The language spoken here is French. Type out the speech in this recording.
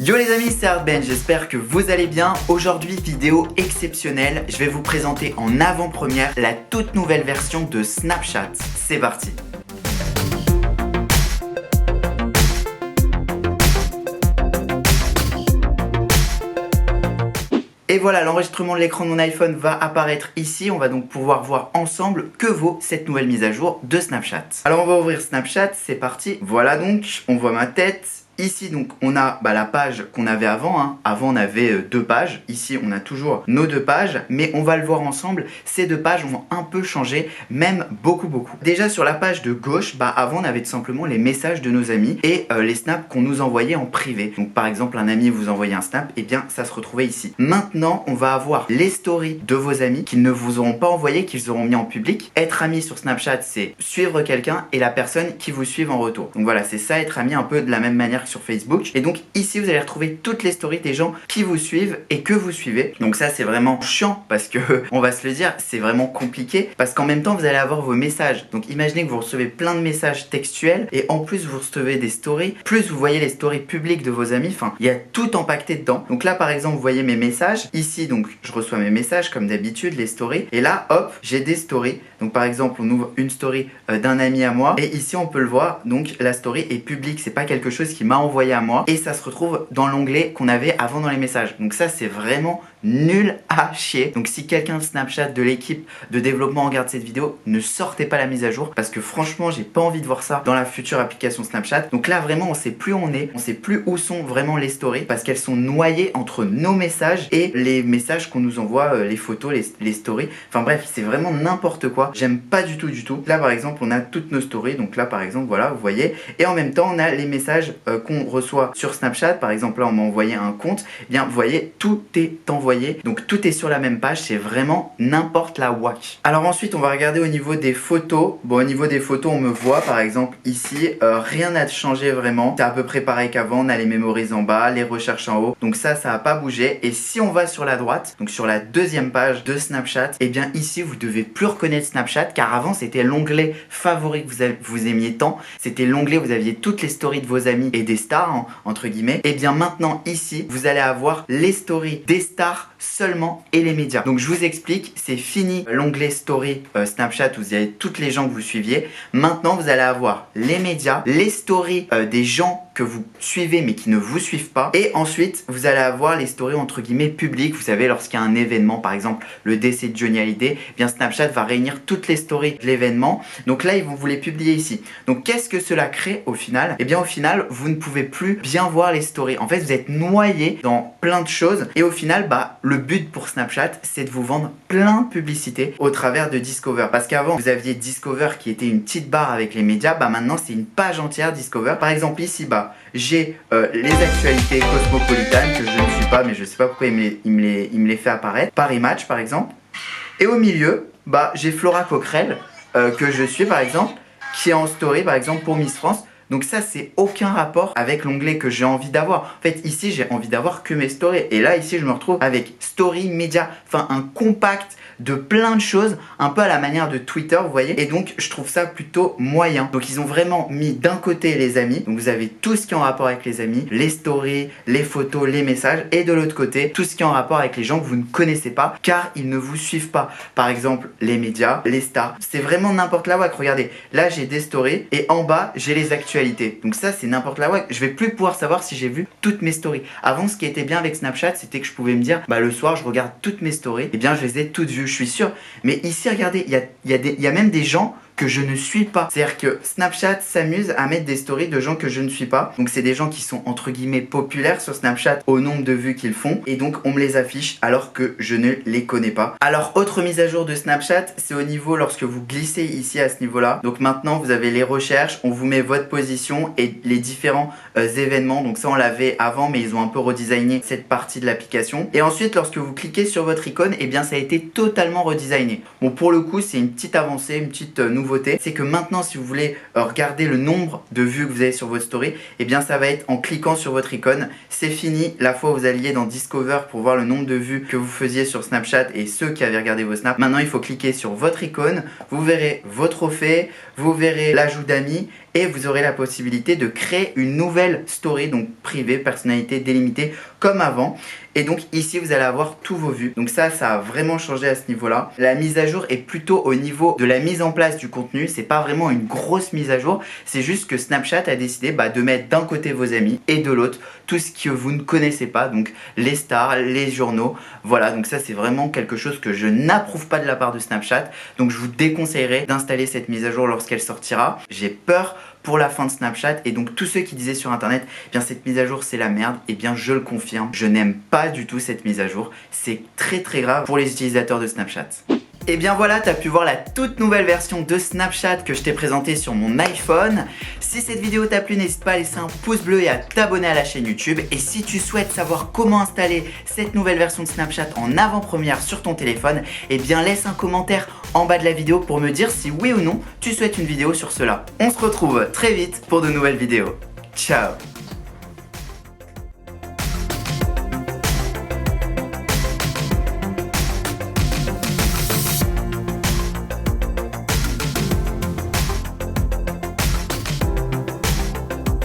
Yo les amis, c'est Arben, j'espère que vous allez bien. Aujourd'hui, vidéo exceptionnelle, je vais vous présenter en avant-première la toute nouvelle version de Snapchat. C'est parti. Et voilà, l'enregistrement de l'écran de mon iPhone va apparaître ici. On va donc pouvoir voir ensemble que vaut cette nouvelle mise à jour de Snapchat. Alors on va ouvrir Snapchat, c'est parti. Voilà donc, on voit ma tête. Ici donc on a la page qu'on avait avant, Avant on avait deux pages, ici on a toujours nos deux pages, mais on va le voir ensemble, ces deux pages ont un peu changé, même beaucoup. Déjà sur la page de gauche, avant on avait tout simplement les messages de nos amis et les snaps qu'on nous envoyait en privé. Donc par exemple un ami vous envoyait un snap, et bien ça se retrouvait ici. Maintenant on va avoir les stories de vos amis qu'ils ne vous auront pas envoyé, qu'ils auront mis en public. Être ami sur Snapchat, c'est suivre quelqu'un et la personne qui vous suit en retour. Donc voilà, c'est ça, être ami un peu de la même manière que sur Facebook. Et donc ici vous allez retrouver toutes les stories des gens qui vous suivent et que vous suivez. Donc ça c'est vraiment chiant parce que on va se le dire, c'est vraiment compliqué parce qu'en même temps vous allez avoir vos messages. Donc imaginez que vous recevez plein de messages textuels et en plus vous recevez des stories, plus vous voyez les stories publiques de vos amis, enfin il y a tout empaqueté dedans. Donc là par exemple vous voyez mes messages, ici donc je reçois mes messages comme d'habitude, les stories, et là hop j'ai des stories. Donc par exemple on ouvre une story d'un ami à moi et ici on peut le voir, donc la story est publique, c'est pas quelque chose qui m'a envoyé à moi et ça se retrouve dans l'onglet qu'on avait avant dans les messages. Donc ça c'est vraiment nul à chier. Donc si quelqu'un de Snapchat de l'équipe de développement regarde cette vidéo, ne sortez pas la mise à jour parce que franchement j'ai pas envie de voir ça dans la future application Snapchat. Donc là vraiment on sait plus où on est, on sait plus où sont vraiment les stories parce qu'elles sont noyées entre nos messages et les messages qu'on nous envoie, les photos, les stories. Enfin bref, c'est vraiment n'importe quoi. J'aime pas du tout. Là par exemple on a toutes nos stories, donc là par exemple voilà vous voyez, et en même temps on a les messages qu'on reçoit sur Snapchat. Par exemple là on m'a envoyé un compte, et bien vous voyez tout est envoyé, donc tout est sur la même page, c'est vraiment n'importe la wack. Alors ensuite on va regarder au niveau des photos. Bon, au niveau des photos on me voit par exemple ici, rien n'a changé vraiment, c'est à peu près pareil qu'avant. On a les mémorises en bas, les recherches en haut, donc ça a pas bougé. Et si on va sur la droite, donc sur la deuxième page de Snapchat, et bien ici vous devez plus reconnaître Snapchat car avant c'était l'onglet favori que vous aimiez tant, c'était l'onglet où vous aviez toutes les stories de vos amis et des stars entre guillemets. Et bien maintenant ici vous allez avoir les stories des stars seulement et les médias. Donc je vous explique, c'est fini l'onglet story Snapchat où vous avez toutes les gens que vous suiviez. Maintenant vous allez avoir les médias, les stories des gens que vous suivez mais qui ne vous suivent pas, et ensuite vous allez avoir les stories entre guillemets publiques. Vous savez, lorsqu'il y a un événement, par exemple le décès de Johnny Hallyday, bien Snapchat va réunir toutes les stories de l'événement. Donc là ils vont vous les publier ici. Donc qu'est-ce que cela crée au final? Et bien au final vous ne pouvez plus bien voir les stories. En fait vous êtes noyé dans plein de choses et au final le but pour Snapchat c'est de vous vendre plein de publicités au travers de Discover. Parce qu'avant vous aviez Discover qui était une petite barre avec les médias, maintenant c'est une page entière Discover. Par exemple ici j'ai les actualités cosmopolitanes que je ne suis pas, mais je sais pas pourquoi il me les fait apparaître. Paris Match par exemple. Et au milieu, j'ai Flora Coquerel que je suis par exemple, qui est en story par exemple pour Miss France. Donc ça c'est aucun rapport avec l'onglet que j'ai envie d'avoir. En fait ici j'ai envie d'avoir que mes stories. Et là ici je me retrouve avec story, média, enfin un compact de plein de choses, un peu à la manière de Twitter vous voyez. Et donc je trouve ça plutôt moyen. Donc ils ont vraiment mis d'un côté les amis, donc vous avez tout ce qui est en rapport avec les amis, les stories, les photos, les messages, et de l'autre côté tout ce qui est en rapport avec les gens que vous ne connaissez pas car ils ne vous suivent pas. Par exemple les médias, les stars, c'est vraiment n'importe la wack. Regardez, là j'ai des stories et en bas j'ai les actualités. Donc ça c'est n'importe la wack. Je vais plus pouvoir savoir si j'ai vu toutes mes stories. Avant ce qui était bien avec Snapchat c'était que je pouvais me dire le soir je regarde toutes mes stories, et bien je les ai toutes vues, je suis sûr. Mais ici regardez, il y a même des gens que je ne suis pas. C'est-à-dire que Snapchat s'amuse à mettre des stories de gens que je ne suis pas. Donc c'est des gens qui sont entre guillemets populaires sur Snapchat au nombre de vues qu'ils font. Et donc on me les affiche alors que je ne les connais pas. Alors autre mise à jour de Snapchat, c'est au niveau lorsque vous glissez ici à ce niveau-là. Donc maintenant vous avez les recherches, on vous met votre position et les différents événements. Donc ça on l'avait avant mais ils ont un peu redesigné cette partie de l'application. Et ensuite lorsque vous cliquez sur votre icône, et bien ça a été totalement redesigné. Bon pour le coup c'est une petite avancée, une petite nouveauté nouveauté, c'est que maintenant si vous voulez regarder le nombre de vues que vous avez sur votre story, et bien ça va être en cliquant sur votre icône. C'est fini la fois où vous alliez dans Discover pour voir le nombre de vues que vous faisiez sur Snapchat et ceux qui avaient regardé vos snaps. Maintenant il faut cliquer sur votre icône, vous verrez vos trophées, vous verrez l'ajout d'amis et vous aurez la possibilité de créer une nouvelle story, donc privée, personnalité délimitée comme avant. Et donc ici vous allez avoir tous vos vues. Donc ça a vraiment changé à ce niveau là. La mise à jour est plutôt au niveau de la mise en place du contenu. C'est pas vraiment une grosse mise à jour. C'est juste que Snapchat a décidé de mettre d'un côté vos amis et de l'autre tout ce que vous ne connaissez pas. Donc les stars, les journaux. Voilà, donc ça c'est vraiment quelque chose que je n'approuve pas de la part de Snapchat. Donc je vous déconseillerais d'installer cette mise à jour lorsqu'elle sortira. J'ai peur pour la fin de Snapchat et donc tous ceux qui disaient sur internet bien cette mise à jour c'est la merde, et bien je le confirme, je n'aime pas du tout cette mise à jour. C'est très grave pour les utilisateurs de Snapchat. Et bien voilà, tu as pu voir la toute nouvelle version de Snapchat que je t'ai présentée sur mon iPhone. Si cette vidéo t'a plu, n'hésite pas à laisser un pouce bleu et à t'abonner à la chaîne YouTube. Et si tu souhaites savoir comment installer cette nouvelle version de Snapchat en avant-première sur ton téléphone, et bien laisse un commentaire en bas de la vidéo pour me dire si oui ou non tu souhaites une vidéo sur cela. On se retrouve très vite pour de nouvelles vidéos. Ciao!